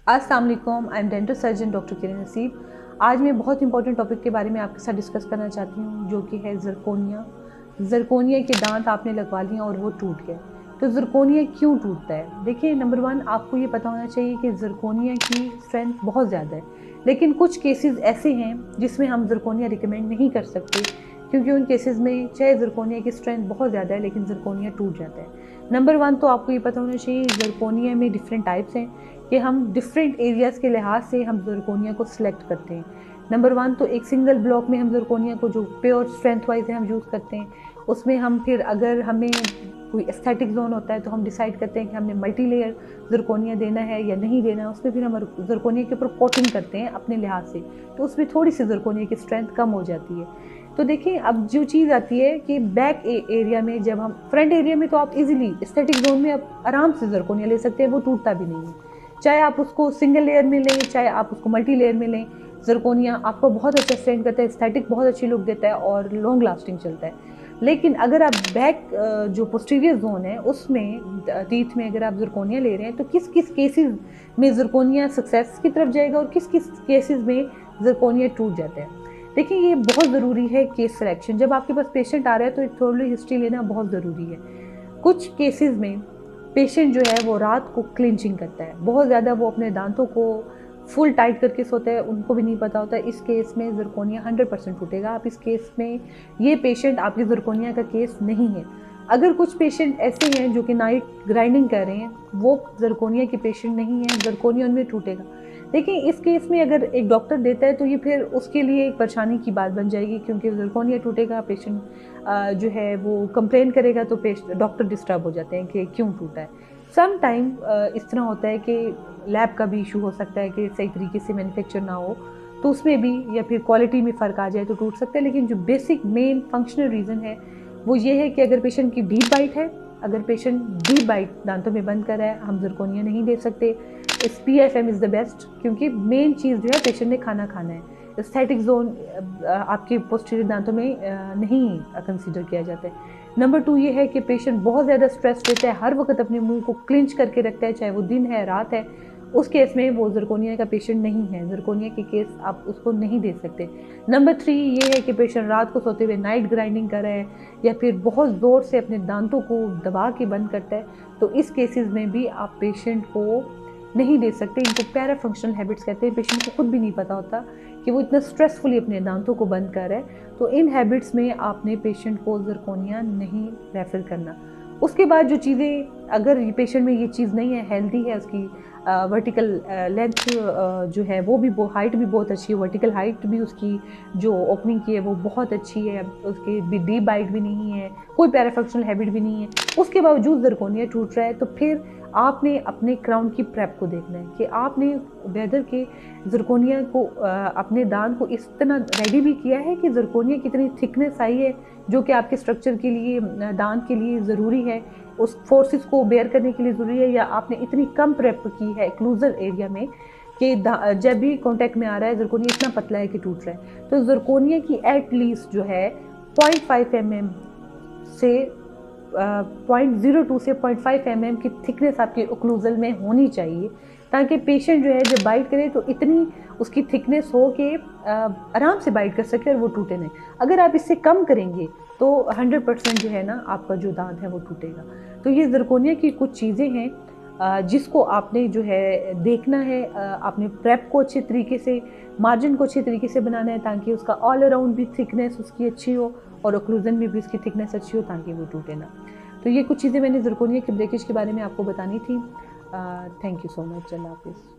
अस्सलाम वालेकुम, I am dental surgeon doctor Kiran Naseeb. आज मैं बहुत इंपॉर्टेंट टॉपिक के बारे में आपके साथ डिस्कस करना चाहती हूँ, जो कि है ज़िरकोनिया। ज़िरकोनिया के दांत आपने लगवा लिए और वो टूट गए, तो ज़िरकोनिया क्यों टूटता है? देखिए, नंबर वन, आपको ये पता होना चाहिए कि ज़िरकोनिया की स्ट्रेंथ बहुत ज़्यादा है, लेकिन कुछ केसेस ऐसे हैं जिसमें हम ज़िरकोनिया रिकमेंड नहीं कर सकते, क्योंकि उन केसेस में चाहे ज़िरकोनिया की स्ट्रेंथ बहुत ज़्यादा है लेकिन ज़िरकोनिया टूट जाता है। नंबर वन, तो आपको ये पता होना चाहिए ज़िरकोनिया में डिफरेंट टाइप्स हैं कि हम डिफरेंट एरियाज़ के लिहाज से हम ज़िरकोनिया को सिलेक्ट करते हैं। नंबर वन, तो एक सिंगल ब्लॉक में हम ज़िरकोनिया को जो प्योर स्ट्रेंथ वाइज है हम यूज़ करते हैं। उसमें हम फिर अगर हमें कोई एस्थेटिक जोन होता है तो हम डिसाइड करते हैं कि हमने मल्टी लेयर ज़िरकोनिया देना है या नहीं देना है। उसमें फिर हम ज़िरकोनिया के ऊपर कोटिंग करते हैं अपने लिहाज से, तो उसमें थोड़ी सी ज़िरकोनिया की स्ट्रेंथ कम हो जाती है। तो देखिए, अब जो चीज़ आती है कि बैक एरिया में, जब हम फ्रंट एरिया में तो आप इजीली एस्थेटिक जोन में आप आराम से ज़िरकोनिया ले सकते हैं, वो टूटता भी नहीं है। चाहे आप उसको सिंगल लेयर में लें, चाहे आप उसको मल्टी लेयर में लें, ज़िरकोनिया आपको बहुत अच्छा स्टैंड करता है, एस्थेटिक बहुत अच्छी लुक देता है और लॉन्ग लास्टिंग चलता है। लेकिन अगर आप बैक जो पोस्टीरियर जोन है उसमें टीथ में अगर आप ज़िरकोनिया ले रहे हैं, तो किस किस केसेस में ज़िरकोनिया सक्सेस की तरफ जाएगा और किस किस केसेस में ज़िरकोनिया टूट जाता है। देखिए, ये बहुत ज़रूरी है केस सिलेक्शन। जब आपके पास पेशेंट आ रहा है तो एक थोड़ी हिस्ट्री लेना बहुत ज़रूरी है। कुछ केसेस में पेशेंट जो है वो रात को क्लिंचिंग करता है बहुत ज़्यादा, वो अपने दांतों को फुल टाइट करके सोता है, उनको भी नहीं पता होता है। इस केस में ज़िरकोनिया 100% टूटेगा। आप इस केस में, ये पेशेंट आपकी ज़िरकोनिया का केस नहीं है। अगर कुछ पेशेंट ऐसे हैं जो कि नाइट ग्राइंडिंग कर रहे हैं, वो ज़िरकोनिया के पेशेंट नहीं हैं, ज़िरकोनिया उनमें टूटेगा। देखिए, इस केस में अगर एक डॉक्टर देता है तो ये फिर उसके लिए एक परेशानी की बात बन जाएगी, क्योंकि ज़िरकोनिया टूटेगा, पेशेंट जो है वो कंप्लेन करेगा, तो डॉक्टर डिस्टर्ब हो जाते हैं कि क्यों टूटा है। सम टाइम इस तरह होता है कि लैब का भी इशू हो सकता है कि सही तरीके से मैन्युफैक्चर ना हो, तो उसमें भी, या फिर क्वालिटी में फ़र्क आ जाए तो टूट सकता है। लेकिन जो बेसिक मेन फंक्शनल रीज़न है वो ये है कि अगर पेशेंट की डीप बाइट है, अगर पेशेंट डीप बाइट दांतों में बंद कर रहा है, हम ज़िरकोनिया नहीं दे सकते। PFM इज़ द बेस्ट, क्योंकि मेन चीज़ जो है पेशेंट ने खाना खाना है। एस्थेटिक जोन आपके पोस्टीरियर दांतों में नहीं कंसीडर किया जाता है। नंबर टू ये है कि पेशेंट बहुत ज़्यादा स्ट्रेस लेता है, हर वक्त अपने मुंह को क्लिंच करके रखता है, चाहे वो दिन है रात है। उस केस में वो ज़िरकोनिया का पेशेंट नहीं है, ज़िरकोनिया के केस आप उसको नहीं दे सकते। नंबर थ्री ये है कि पेशेंट रात को सोते हुए नाइट ग्राइंडिंग कर रहा है या फिर बहुत ज़ोर से अपने दांतों को दबा के बंद करता है, तो इस केसेस में भी आप पेशेंट को नहीं दे सकते। इनको पैरा फंक्शनल हैबिट्स कहते हैं। पेशेंट को खुद भी नहीं पता होता कि वो इतना स्ट्रेसफुली अपने दांतों को बंद कर रहा है, तो इन हैबिट्स में आपने पेशेंट को ज़िरकोनिया नहीं रेफर करना। उसके बाद जो चीज़ें, अगर पेशेंट में ये चीज़ नहीं है, हेल्दी है, उसकी वर्टिकल लेंथ जो है वो भी, हाइट भी बहुत अच्छी है, वर्टिकल हाइट भी उसकी जो ओपनिंग की है वो बहुत अच्छी है, उसकी भी डीप बाइट भी नहीं है, कोई पैराफंक्शनल हैबिट भी नहीं है, उसके बावजूद ज़िरकोनिया टूट रहा है, तो फिर आपने अपने क्राउन की प्रेप को देखना है कि आपने वेदर के ज़िरकोनिया को अपने दांत को इस तरह रेडी भी किया है कि ज़िरकोनिया कितनी थिकनेस आई है जो कि आपके स्ट्रक्चर के लिए, दांत के लिए ज़रूरी है, उस फोर्सेस को बेयर करने के लिए ज़रूरी है, या आपने इतनी कम प्रेप की है क्लूजर एरिया में कि जब भी कॉन्टैक्ट में आ रहा है ज़िरकोनिया इतना पतला है कि टूट रहा है। तो ज़िरकोनिया की एटलीस्ट जो है 0.5 mm से 0.02 से 0.5 mm की थिकनेस आपके ओक्लूजल में होनी चाहिए, ताकि पेशेंट जो है जब बाइट करे तो इतनी उसकी थिकनेस हो कि आराम से बाइट कर सके और वो टूटे नहीं। अगर आप इससे कम करेंगे तो 100% जो है ना, आपका जो दांत है वो टूटेगा। तो ये ज़िरकोनिया की कुछ चीज़ें हैं जिसको आपने जो है देखना है। आपने प्रेप को अच्छे तरीके से, मार्जिन को अच्छे तरीके से बनाना है, ताकि उसका ऑल अराउंड भी थिकनेस उसकी अच्छी हो और ओक्लूजन में भी उसकी थिकनेस अच्छी हो, ताकि वो टूटे ना। तो ये कुछ चीज़ें मैंने ज़िरकोनिया के ब्रेकेज के बारे में आपको बतानी थी। Thank you so much. अल्लाह हाफिज़।